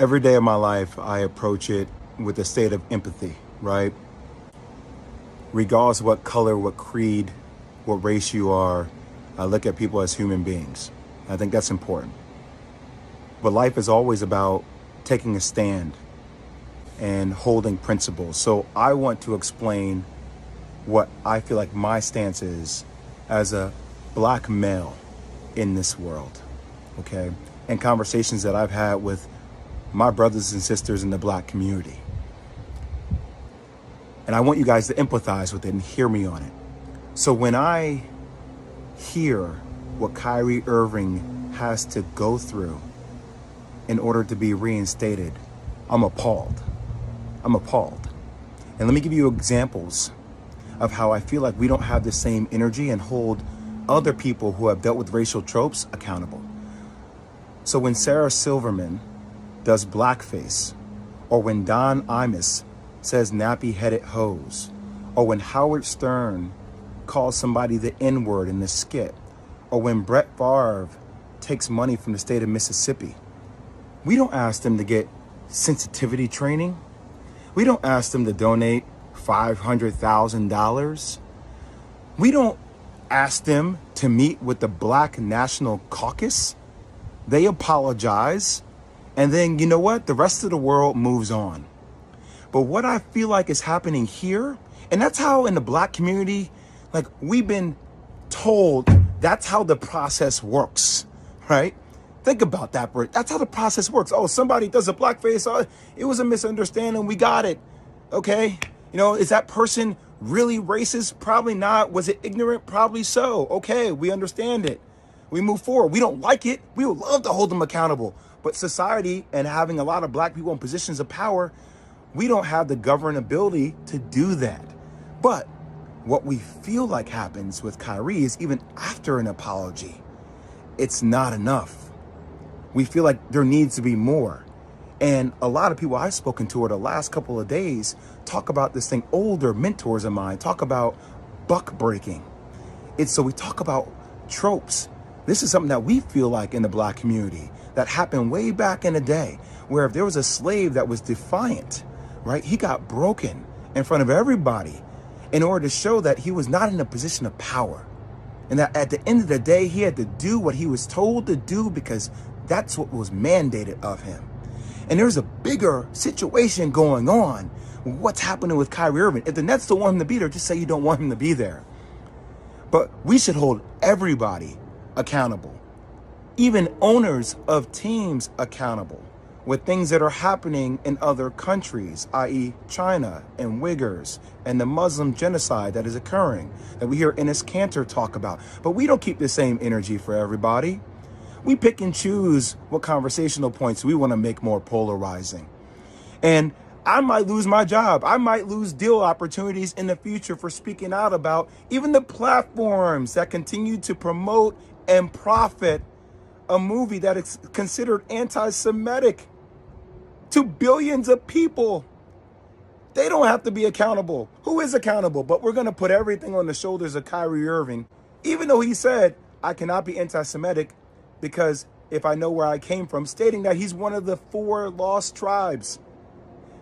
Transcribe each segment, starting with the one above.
Every day of my life, I approach it with a state of empathy, right? Regardless of what color, what creed, what race you are, I look at people as human beings. I think that's important. But life is always about taking a stand and holding principles. So I want to explain what I feel like my stance is as a black male in this world, okay? And conversations that I've had with my brothers and sisters in the black community. And I want you guys to empathize with it and hear me on it. So when I hear what Kyrie Irving has to go through in order to be reinstated, I'm appalled. I'm appalled. And let me give you examples of how I feel like we don't have the same energy and hold other people who have dealt with racial tropes accountable. So when Sarah Silverman does blackface, or when Don Imus says nappy-headed hose, or when Howard Stern calls somebody the N-word in the skit, or when Brett Favre takes money from the state of Mississippi, we don't ask them to get sensitivity training. We don't ask them to donate $500,000. We don't ask them to meet with the Black National Caucus. They apologize. And then, you know what? The rest of the world moves on. But what I feel like is happening here, and that's how in the black community, like we've been told that's how the process works, right? Think about that, Bert. That's how the process works. Oh, somebody does a blackface. Oh, it was a misunderstanding. We got it. Okay. You know, is that person really racist? Probably not. Was it ignorant? Probably so. Okay. We understand it. We move forward. We don't like it. We would love to hold them accountable. But society and having a lot of black people in positions of power, we don't have the governability to do that. But what we feel like happens with Kyrie is even after an apology, it's not enough. We feel like there needs to be more. And a lot of people I've spoken to over the last couple of days talk about this thing. Older mentors of mine talk about buck breaking. So we talk about tropes. This is something that we feel like in the black community that happened way back in the day, where if there was a slave that was defiant, right, he got broken in front of everybody in order to show that he was not in a position of power. And that at the end of the day, he had to do what he was told to do because that's what was mandated of him. And there's a bigger situation going on. What's happening with Kyrie Irving? If the Nets don't want him to be there, just say you don't want him to be there. But we should hold everybody accountable, even owners of teams accountable with things that are happening in other countries, i.e. China and Uyghurs and the Muslim genocide that is occurring, that we hear Enes Kanter talk about. But we don't keep the same energy for everybody. We pick and choose what conversational points we want to make more polarizing. And I might lose my job. I might lose deal opportunities in the future for speaking out about even the platforms that continue to promote and profit a movie that is considered anti-Semitic to billions of people. They don't have to be accountable. Who is accountable? But we're going to put everything on the shoulders of Kyrie Irving, even though he said, I cannot be anti-Semitic because if I know where I came from, stating that he's one of the 4 lost tribes.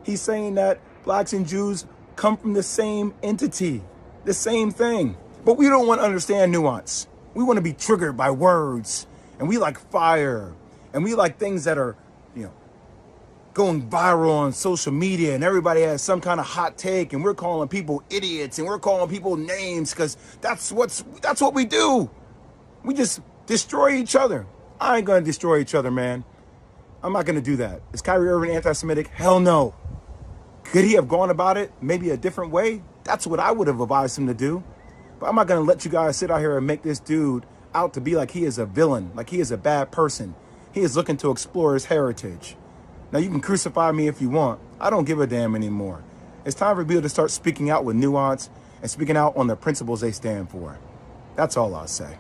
He's saying that blacks and Jews come from the same entity, the same thing. But we don't want to understand nuance. We want to be triggered by words. And we like fire. And we like things that are, going viral on social media. And everybody has some kind of hot take. And we're calling people idiots. And we're calling people names because that's what we do. We just destroy each other. I ain't going to destroy each other, man. I'm not going to do that. Is Kyrie Irving anti-Semitic? Hell no. Could he have gone about it maybe a different way? That's what I would have advised him to do. But I'm not going to let you guys sit out here and make this dude out to be like he is a villain, like he is a bad person. He is looking to explore his heritage. Now, you can crucify me if you want. I don't give a damn anymore. It's time for people to start speaking out with nuance and speaking out on the principles they stand for. That's all I'll say.